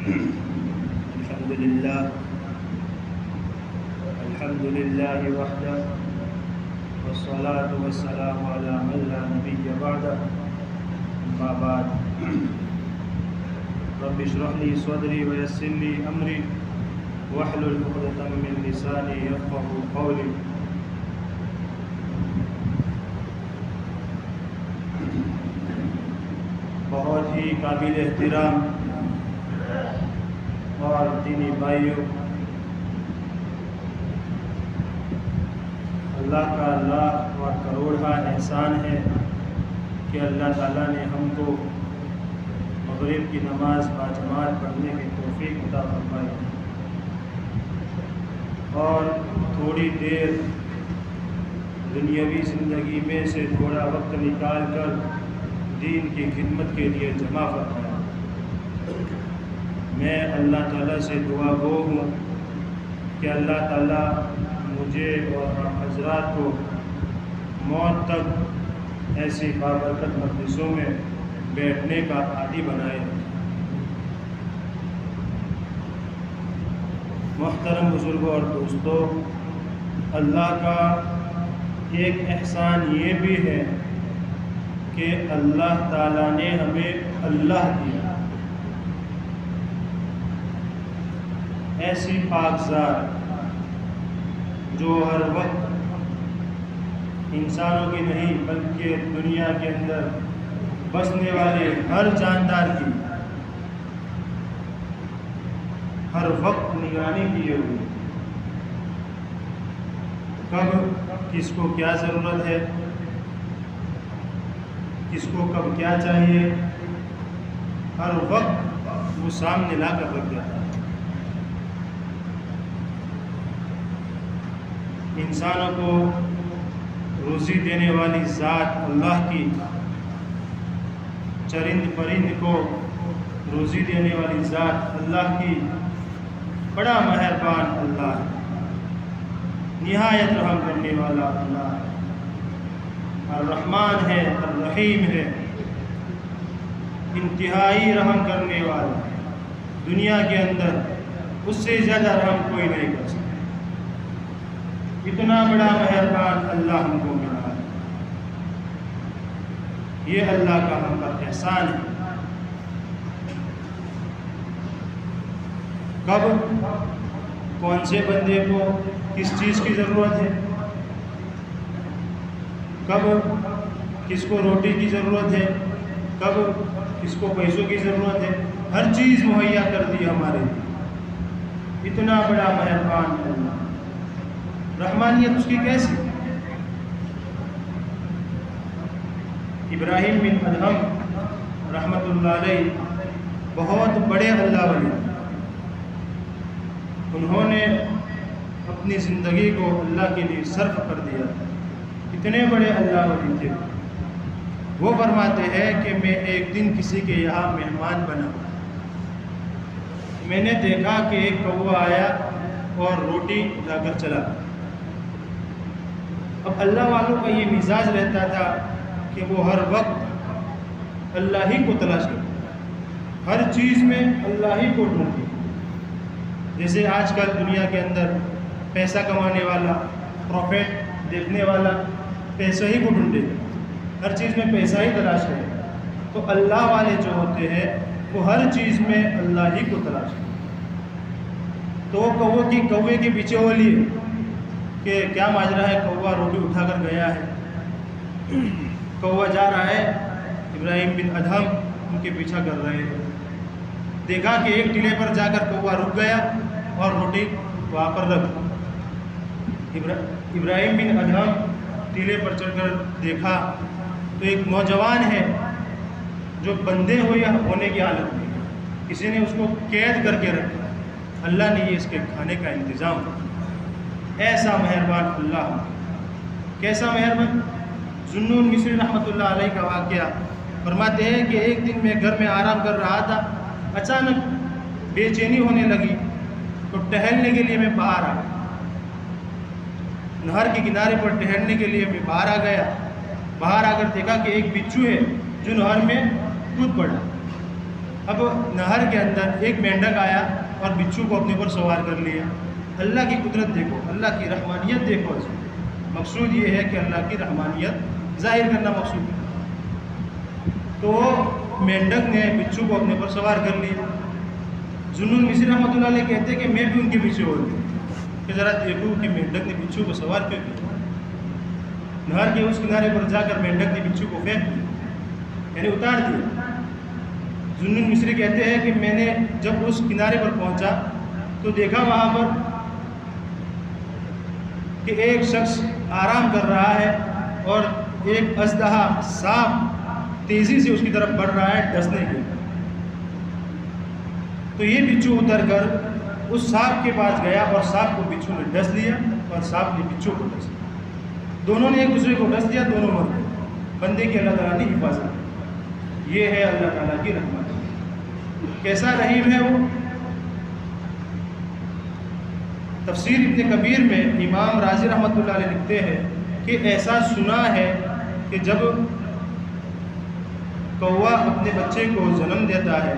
الحمد لله وحده والصلاة والسلام على من لا نبي بعده أما بعد رب اشرح لي صدري ويسر لي أمري واحلل عقدة من لساني يفقهوا قولي. بہت ہی قابل احترام اور دینی بھائیوں، اللہ کا لاکھ و کروڑہ احسان ہے کہ اللہ تعالیٰ نے ہم کو مغرب کی نماز باجماعت پڑھنے کی توفیق عطا فرمائی اور تھوڑی دیر دنیاوی زندگی میں سے تھوڑا وقت نکال کر دین کی خدمت کے لیے جمع فرمایا۔ میں اللہ تعالیٰ سے دعا گو ہوں کہ اللہ تعالیٰ مجھے اور حضرات کو موت تک ایسی بابرکت مجلسوں میں بیٹھنے کا عادی بنائے۔ محترم بزرگوں اور دوستوں، اللہ کا ایک احسان یہ بھی ہے کہ اللہ تعالیٰ نے ہمیں اللہ دیا، ایسی پاک ذات جو ہر وقت انسانوں کی نہیں بلکہ دنیا کے اندر بسنے والے ہر جاندار کی ہر وقت نگرانی کیے ہوئے، کب کس کو کیا ضرورت ہے، کس کو کب کیا چاہیے، ہر وقت وہ سامنے لا کر رکھ دیتا ہے۔ انسانوں کو روزی دینے والی ذات اللہ کی، چرند پرند کو روزی دینے والی ذات اللہ کی، بڑا مہربان اللہ ہے، نہایت رحم کرنے والا اللہ ہے، الرحمن ہے، الرحیم ہے، انتہائی رحم کرنے والا ہے۔ دنیا کے اندر اس سے زیادہ رحم کوئی نہیں کر سکتا۔ اتنا بڑا مہربان اللہ ہم کو ملا ہے، یہ اللہ کا ہم پر احسان ہے۔ کب کون سے بندے کو کس چیز کی ضرورت ہے، کب کس کو روٹی کی ضرورت ہے، کب کس کو پیسوں کی ضرورت ہے، ہر چیز مہیا کر دی ہمارے لیے۔ اتنا بڑا مہربان اللہ، رحمانیت اس کی کیسی؟ ابراہیم بن ادہم رحمۃ اللہ علیہ بہت بڑے اللہ ولی، انہوں نے اپنی زندگی کو اللہ کے لیے صرف کر دیا، اتنے بڑے اللہ ولی تھے۔ وہ فرماتے ہیں کہ میں ایک دن کسی کے یہاں مہمان بنا، میں نے دیکھا کہ ایک کوا آیا اور روٹی لا کر چلا۔ اب اللہ والوں کا یہ مزاج رہتا تھا کہ وہ ہر وقت اللہ ہی کو تلاش کرتے، ہر چیز میں اللہ ہی کو ڈھونڈتے۔ جیسے آج کل دنیا کے اندر پیسہ کمانے والا، پروفٹ دیکھنے والا پیسہ ہی کو ڈھونڈے، ہر چیز میں پیسہ ہی تلاش کرے، تو اللہ والے جو ہوتے ہیں وہ ہر چیز میں اللہ ہی کو تلاش کرتے۔ تو وہ کوے کے پیچھے ہو لیے کہ کیا ماجرا ہے، کوا روٹی اٹھا کر گیا ہے، کوا جا رہا ہے، ابراہیم بن ادہم ان کے پیچھا کر رہے ہیں۔ دیکھا کہ ایک ٹیلے پر جا کر کوا رک گیا اور روٹی وہاں پر رکھ دی۔ ابراہیم بن ادہم ٹیلے پر چڑھ کر دیکھا تو ایک نوجوان ہے جو بندے ہونے کی حالت میں، کسی نے اس کو قید کر کے رکھا، اللہ نے یہ اس کے کھانے کا انتظام کیا۔ ایسا مہربان اللہ، کیسا مہربان۔ ذوالنون مصری رحمۃ اللہ علیہ کا واقعہ فرماتے ہیں کہ ایک دن میں گھر میں آرام کر رہا تھا، اچانک بے چینی ہونے لگی تو ٹہلنے کے لیے میں باہر آ گیا، نہر کے کنارے پر ٹہلنے کے لیے میں باہر آ گیا۔ باہر آ کر دیکھا کہ ایک بچھو ہے جو نہر میں کود پڑا، اب نہر کے اندر ایک مینڈک آیا اور بچھو کو اپنے اوپر سوار کر لیا. اللہ کی قدرت دیکھو, اللہ کی رحمانیت دیکھو. مقصود یہ ہے کہ اللہ کی رحمانیت ظاہر کرنا مقصود ہے. تو مینڈک نے بچھو کو اپنے اوپر سوار کر لیا. ذوالنون مصری رحمۃ اللہ علیہ کہتے ہیں کہ میں بھی ان کے پیچھے ہو گیا کہ ذرا دیکھوں کہ مینڈک نے بچھو کو سوار کیوں کیا. نہر کے اس کنارے پر جا کر مینڈک نے بچھو کو پھینک دیا, یعنی اتار دیا. ذوالنون مصری کہتے ہیں کہ میں نے جب اس کنارے پر پہنچا تو دیکھا وہاں پر کہ ایک شخص آرام کر رہا ہے اور ایک اژدہا سانپ تیزی سے اس کی طرف بڑھ رہا ہے ڈسنے کے. تو یہ بچھو اتر کر اس سانپ کے پاس گیا اور سانپ کو بچھو نے ڈس لیا اور سانپ نے بچھو کو ڈس لیا. دونوں نے ایک دوسرے کو ڈس دیا, دونوں مر گئے. بندے کی اللہ تعالیٰ نے حفاظت. یہ ہے اللہ تعالیٰ کی رحمت. کیسا رحیم ہے وہ. تفسیر ابن کبیر میں امام رازی رحمۃ اللہ علیہ لکھتے ہیں کہ ایسا سنا ہے کہ جب کوا اپنے بچے کو جنم دیتا ہے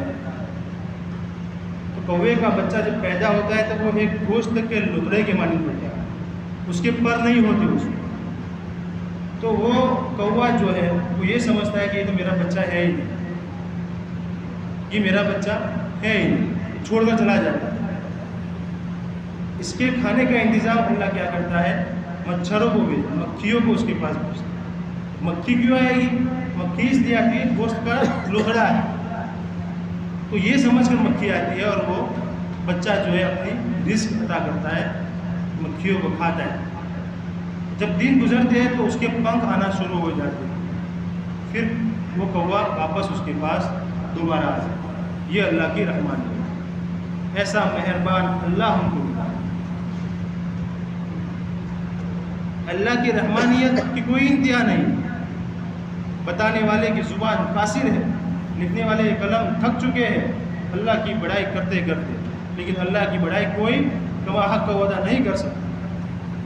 تو کوے کا بچہ جب پیدا ہوتا ہے تو وہ ایک گوشت کے لدرے کے مانند ہوتا ہے, اس کے پر نہیں ہوتے اس میں. تو وہ کوا جو ہے وہ یہ سمجھتا ہے کہ یہ تو میرا بچہ ہے ہی نہیں, یہ میرا بچہ ہے ہی نہیں, چھوڑ کر چلا جاتا ہے. اس کے کھانے کا انتظام اللہ کیا کرتا ہے, مچھروں کو بھی, مکھیوں کو اس کے پاس بھیجتا ہے. مکھی کیوں آئے گی؟ مکھی اس لیے آتی ہے گوشت کا لوہڑا ہے, تو یہ سمجھ کر مکھی آتی ہے اور وہ بچہ جو ہے اپنی رزق عطا کرتا ہے, مکھیوں کو کھاتا ہے. جب دن گزرتے ہیں تو اس کے پنکھ آنا شروع ہو جاتے ہیں, پھر وہ کوا واپس اس کے پاس دوبارہ آ جاتا ہے. یہ اللہ کی رحمت ہے. ایسا مہربان اللہ ہم کو ملا. اللہ کی رحمانیت کی کوئی انتہا نہیں. بتانے والے کی زبان قاصر ہے, لکھنے والے قلم تھک چکے ہیں اللہ کی بڑائی کرتے کرتے, لیکن اللہ کی بڑائی کوئی کما حق کا وعدہ نہیں کر سکتا.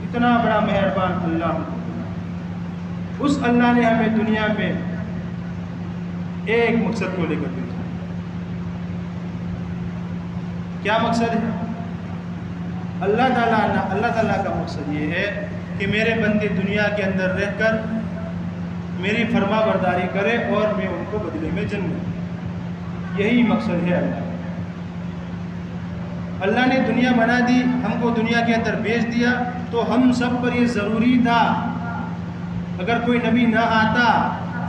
اتنا بڑا مہربان اللہ ہم کو. اس اللہ نے ہمیں دنیا میں ایک مقصد کو لے کر بھیجا. کیا مقصد ہے؟ اللہ تعالیٰ کا مقصد یہ ہے کہ میرے بندے دنیا کے اندر رہ کر میری فرما برداری کرے اور میں ان کو بدلے میں جنت. یہی مقصد ہے اللہ. اللہ نے دنیا بنا دی, ہم کو دنیا کے اندر بھیج دیا, تو ہم سب پر یہ ضروری تھا. اگر کوئی نبی نہ آتا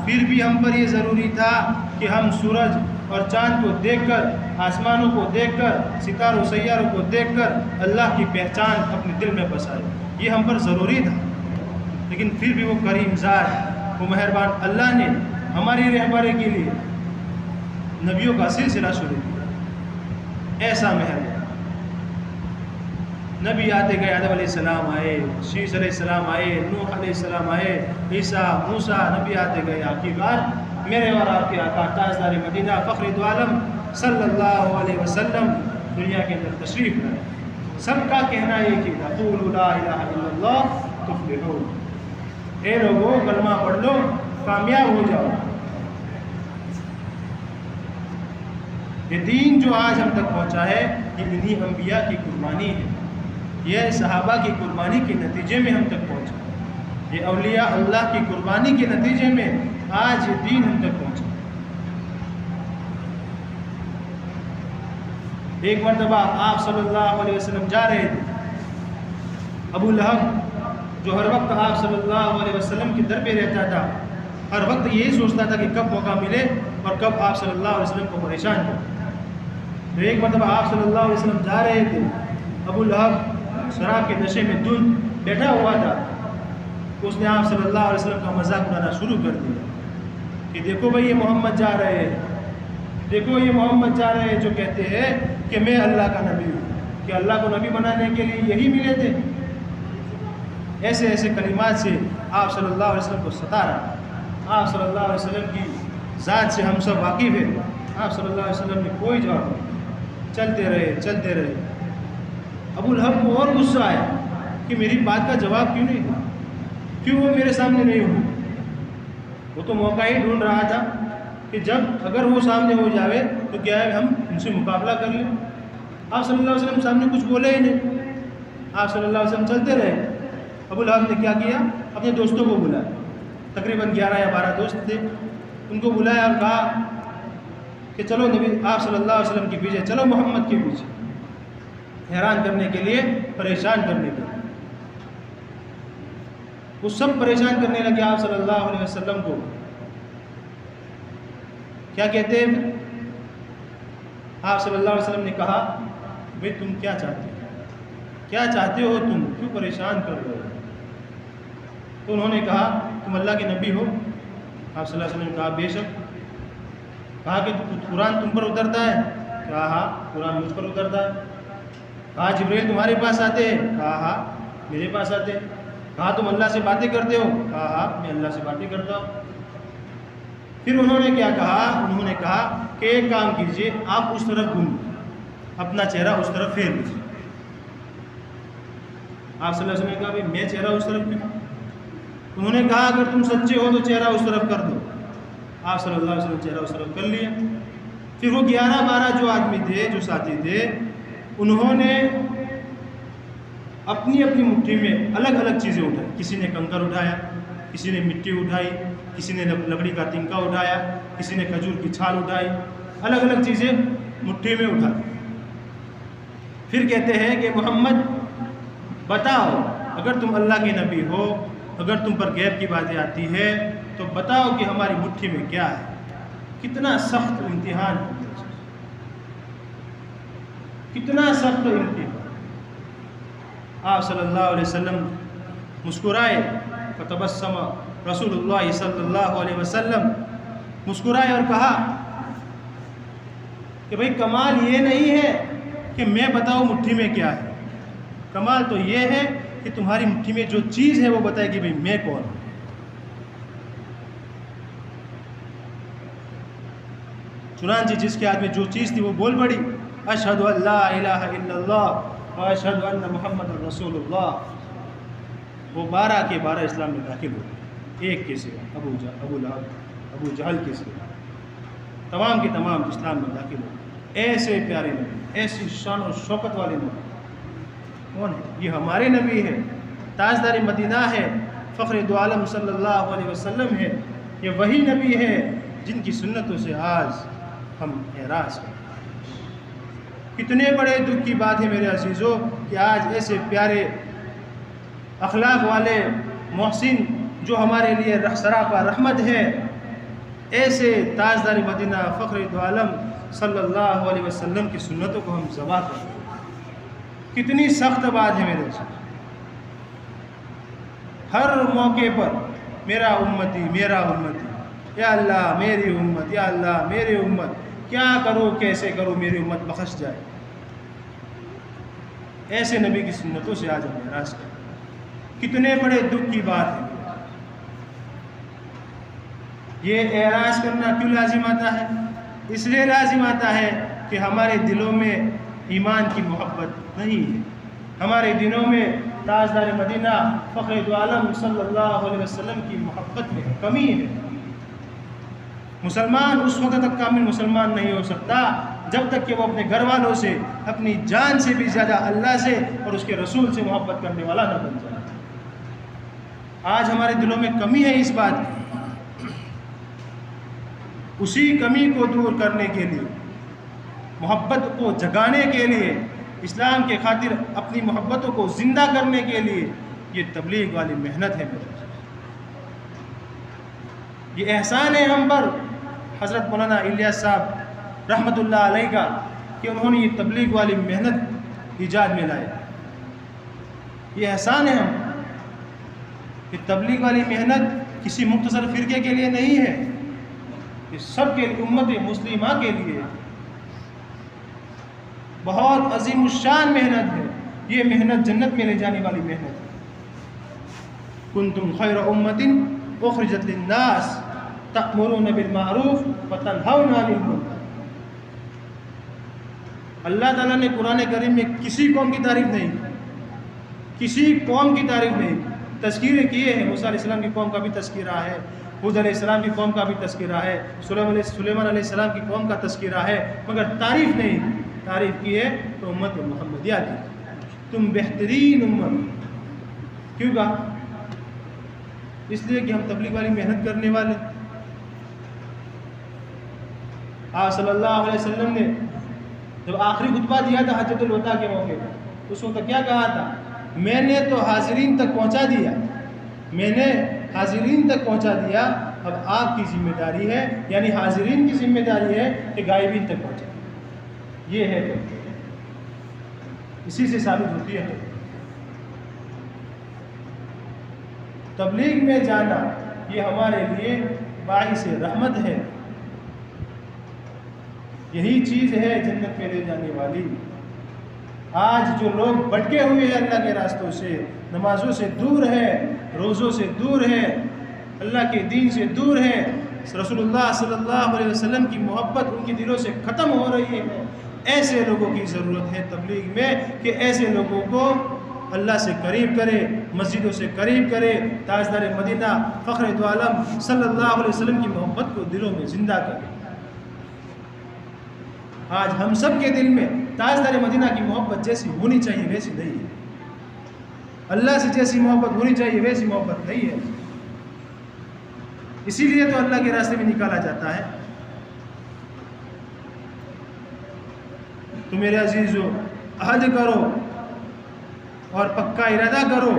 پھر بھی ہم پر یہ ضروری تھا کہ ہم سورج اور چاند کو دیکھ کر, آسمانوں کو دیکھ کر, ستاروں سیاروں کو دیکھ کر اللہ کی پہچان اپنے دل میں بسائے. یہ ہم پر ضروری تھا. لیکن پھر بھی وہ کریم ذات, وہ مہربان اللہ نے ہماری رہبری کے لیے نبیوں کا سلسلہ شروع کیا. ایسا مہربان نبی آتے گئے. آدم علیہ السلام آئے, شیش علیہ السلام آئے, نوح علیہ السلام آئے, عیسیٰ, موسیٰ, نبی آتے گئے. آخرکار میرے اور آپ کے آقا تاجدار مدینہ فخر دو عالم صلی اللہ علیہ وسلم دنیا کے اندر تشریف لائے. سب کا کہنا ایک ہی تھا, قولوا لا الہ الا اللہ تفلحون. اے لوگو کلمہ پڑھ لو, کامیاب ہو جاؤ. یہ دین جو آج ہم تک پہنچا ہے یہ انہی انبیاء کی قربانی ہے, یہ صحابہ کی قربانی کے نتیجے میں ہم تک پہنچا. یہ اولیاء اللہ کی قربانی کے نتیجے میں آج یہ دین ہم تک پہنچا. ایک مرتبہ آپ صلی اللہ علیہ وسلم جا رہے تھے. ابو لہب جو ہر وقت آپ صلی اللہ علیہ وسلم کے در پہ رہتا تھا, ہر وقت یہی سوچتا تھا کہ کب موقع ملے اور کب آپ صلی اللہ علیہ وسلم کو پریشان کرے. تو ایک مرتبہ آپ صلی اللہ علیہ وسلم جا رہے تھے. ابو لہب شراب کے نشے میں دھن بیٹھا ہوا تھا. اس نے آپ صلی اللہ علیہ وسلم کا مذاق اڑانا شروع کر دیا کہ دیکھو بھائی یہ محمد جا رہے ہیں, دیکھو یہ محمد جا رہے ہیں جو کہتے ہیں کہ میں اللہ کا نبی ہوں. کہ اللہ کو نبی بنانے کے لیے یہی ملے تھے. ایسے ایسے کلمات سے آپ صلی اللہ علیہ وسلم کو ستا رہا. آپ صلی اللہ علیہ وسلم کی ذات سے ہم سب واقف ہیں. آپ صلی اللہ علیہ وسلم نے کوئی جواب نہیں. چلتے رہے. ابو لہب کو اور غصہ آیا کہ میری بات کا جواب کیوں نہیں ہوا, کیوں وہ میرے سامنے نہیں ہوئی. وہ تو موقع ہی ڈھونڈ رہا تھا کہ جب اگر وہ سامنے ہو جاوے تو کیا ہے ہم ان سے مقابلہ کر لیں. آپ صلی اللہ علیہ وسلم سامنے کچھ بولے ہی نہیں. آپ صلی اللہ علیہ وسلم چلتے رہے. ابو لہب نے کیا کیا؟ اپنے دوستوں کو بلایا. تقریباً 11 یا 12 دوست تھے. ان کو بلایا اور کہا کہ چلو نبی آپ صلی اللہ علیہ وسلم کے پیچھے چلو، محمد کے پیچھے، حیران کرنے کے لیے، پریشان کرنے کے لیے. وہ سب پریشان کرنے لگے آپ صلی اللہ علیہ وسلم کو. کیا کہتے ہیں؟ آپ صلی اللہ علیہ وسلم نے کہا بھئی تم کیا چاہتے ہو؟ کیا چاہتے ہو تم؟ کیوں پریشان کر رہے ہو؟ تو انہوں نے کہا تم اللہ کے نبی ہو؟ آپ صلی اللہ علیہ وسلم نے کہا بے شک. کہا کہ قرآن تم پر اترتا ہے؟ کہا ہاں قرآن مجھ پر اترتا ہے. کہا جبریل تمہارے پاس آتے ہیں؟ کہا ہاں میرے پاس آتے ہیں. کہا تم اللہ سے باتیں کرتے ہو؟ کہا ہاں میں اللہ سے باتیں کرتا ہوں. پھر انہوں نے کیا کہا؟ انہوں نے کہا کہ ایک کام کیجئے، آپ اس طرف گھومیں، اپنا چہرہ اس طرف پھیر لیجیے. آپ صلی اللہ علیہ وسلم نے کہا بھائی میں چہرہ اس طرف کیوں؟ انہوں نے کہا اگر تم سچے ہو تو چہرہ اس طرف کر دو. آپ صلی اللہ علیہ وسلم چہرہ اس طرف کر لیا. پھر وہ 11-12 جو آدمی تھے، جو ساتھی تھے، انہوں نے اپنی اپنی مٹھی میں الگ الگ چیزیں اٹھائی. کسی نے کنکر اٹھایا، کسی نے مٹی اٹھائی، کسی نے لکڑی کا تنکا اٹھایا، کسی نے کھجور کی چھال اٹھائی. الگ الگ چیزیں مٹھی میں اٹھا. پھر کہتے ہیں کہ محمد بتاؤ اگر تم اللہ کے نبی ہو، اگر تم پر غیب کی باتیں آتی ہے تو بتاؤ کہ ہماری مٹھی میں کیا ہے. کتنا سخت امتحان، کتنا سخت امتحان. آپ صلی اللہ علیہ وسلم مسکرائے. فتبسم رسول اللہ صلی اللہ علیہ وسلم، مسکرائے اور کہا کہ بھئی کمال یہ نہیں ہے کہ میں بتاؤں مٹھی میں کیا ہے، کمال تو یہ ہے کہ تمہاری مٹھی میں جو چیز ہے وہ بتائے کہ بھئی میں کون ہوں. چنانچہ جس کے ہاتھ میں جو چیز تھی وہ بول پڑی، اشہد ان لا الہ الا اللہ و اشہد ان محمد رسول اللہ. وہ 12 کے 12 اسلام میں داخل ہوئے، ایک کے سوا، ابو لہب، ابو جہل کے سوا تمام کے تمام اسلام میں داخل ہوئے. ایسے پیارے نبی، ایسی شان و شوکت والے نبی کون ہے؟ یہ ہمارے نبی ہے، تاجدار مدینہ ہے، فخر دو عالم صلی اللہ علیہ وسلم ہے. یہ وہی نبی ہے جن کی سنتوں سے آج ہم اعراض ہیں. کتنے بڑے دکھ کی بات ہے میرے عزیزوں کہ آج ایسے پیارے اخلاق والے محسن جو ہمارے لیے سراپا رحمت ہے، ایسے تاجدار مدینہ فخر دو عالم صلی اللہ علیہ وسلم کی سنتوں کو ہم ذبح کرتے ہیں. کتنی سخت بات ہے میرے عزیز. ہر موقع پر میرا امتی، میرا امتی، یا اللہ میری امت، یا اللہ میری امت، کیا کرو کیسے کرو میری امت بخش جائے. ایسے نبی کی سنتوں سے آج ہم اعراض کریں. کتنے بڑے دکھ کی بات ہے. یہ اعراض کرنا کیوں لازم آتا ہے؟ اس لیے لازم آتا ہے کہ ہمارے دلوں میں ایمان کی محبت نہیں ہے. ہمارے دلوں میں تاجدار مدینہ فخر دو عالم صلی اللہ علیہ وسلم کی محبت میں کمی ہے. مسلمان اس وقت تک کامل مسلمان نہیں ہو سکتا جب تک کہ وہ اپنے گھر والوں سے، اپنی جان سے بھی زیادہ اللہ سے اور اس کے رسول سے محبت کرنے والا نہ بن جائے. آج ہمارے دلوں میں کمی ہے اس بات کی. اسی کمی کو دور کرنے کے لیے، محبت کو جگانے کے لیے، اسلام کے خاطر اپنی محبتوں کو زندہ کرنے کے لیے یہ تبلیغ والی محنت ہے میرے. یہ احسان ہے ہم پر حضرت مولانا الیاس صاحب رحمۃ اللہ علیہ کا کہ انہوں نے یہ تبلیغ والی محنت ایجاد میں لائے. یہ احسان ہے ہم. یہ تبلیغ والی محنت کسی مختصر فرقے کے لیے نہیں ہے، یہ سب کے امت مسلمہ کے لیے بہت عظیم الشان محنت ہے. یہ محنت جنت میں لے جانے والی محنت ہے. کنتم خیر امت اخرجت للناس تأمرون بالمعروف وتنہون عن المنکر. اللہ تعالیٰ نے قرآن کریم میں کسی قوم کی تعریف نہیں کی، کسی قوم کی تعریف نہیں کی. تذکیرے کیے ہیں، موسیٰ علیہ السلام کی قوم کا بھی تذکیرہ ہے، حود علیہ السلام کی قوم کا بھی تذکرہ ہے، سلیمان علیہ السلام کی قوم کا تذکرہ ہے، مگر تعریف نہیں تعریف کی ہے تو امت محمدیہ کی، تم بہترین امت۔ کیوں کہا؟ اس لیے کہ ہم تبلیغ والی محنت کرنے والے۔ آپ صلی اللہ علیہ وسلم نے جب آخری خطبہ دیا تھا حجۃ الوداع کے موقع پر، اس وقت کیا کہا تھا؟ میں نے تو حاضرین تک پہنچا دیا، میں نے حاضرین تک پہنچا دیا، اب آپ کی ذمہ داری ہے، یعنی حاضرین کی ذمہ داری ہے کہ غائبین تک پہنچائیں۔ یہ ہے تو اسی سے ثابت ہوتی ہے تبلیغ میں جانا، یہ ہمارے لیے باعث رحمت ہے، یہی چیز ہے جنت میں لے جانے والی۔ آج جو لوگ بھٹکے ہوئے ہیں اللہ کے راستوں سے، نمازوں سے دور ہے، روزوں سے دور ہے، اللہ کے دین سے دور ہے، رسول اللہ صلی اللہ علیہ وسلم کی محبت ان کے دلوں سے ختم ہو رہی ہے، ایسے لوگوں کی ضرورت ہے تبلیغ میں کہ ایسے لوگوں کو اللہ سے قریب کرے، مسجدوں سے قریب کرے، تاجدار مدینہ فخر دو عالم صلی اللہ علیہ وسلم کی محبت کو دلوں میں زندہ کرے۔ آج ہم سب کے دل میں تاجدار مدینہ کی محبت جیسی ہونی چاہیے ویسی نہیں ہے، اللہ سے جیسی محبت ہونی چاہیے ویسی محبت نہیں ہے، اسی لیے تو اللہ کے راستے میں نکالا جاتا ہے۔ تو میرے عزیزو، عہد کرو اور پکا ارادہ کرو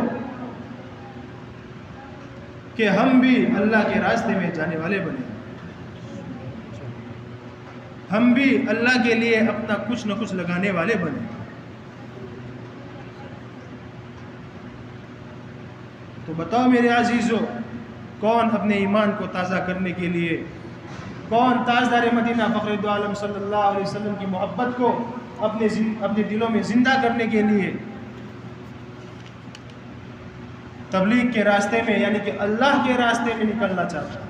کہ ہم بھی اللہ کے راستے میں جانے والے بنیں، ہم بھی اللہ کے لیے اپنا کچھ نہ کچھ لگانے والے بنیں۔ تو بتاؤ میرے عزیزو، کون اپنے ایمان کو تازہ کرنے کے لیے، کون تاجدار مدینہ فخر دو عالم صلی اللہ علیہ وسلم کی محبت کو اپنے دلوں میں زندہ کرنے کے لیے تبلیغ کے راستے میں، یعنی کہ اللہ کے راستے میں نکلنا چاہتا ہے؟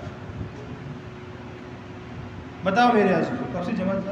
بتاؤ میرے عزیزو، کب سے جماعت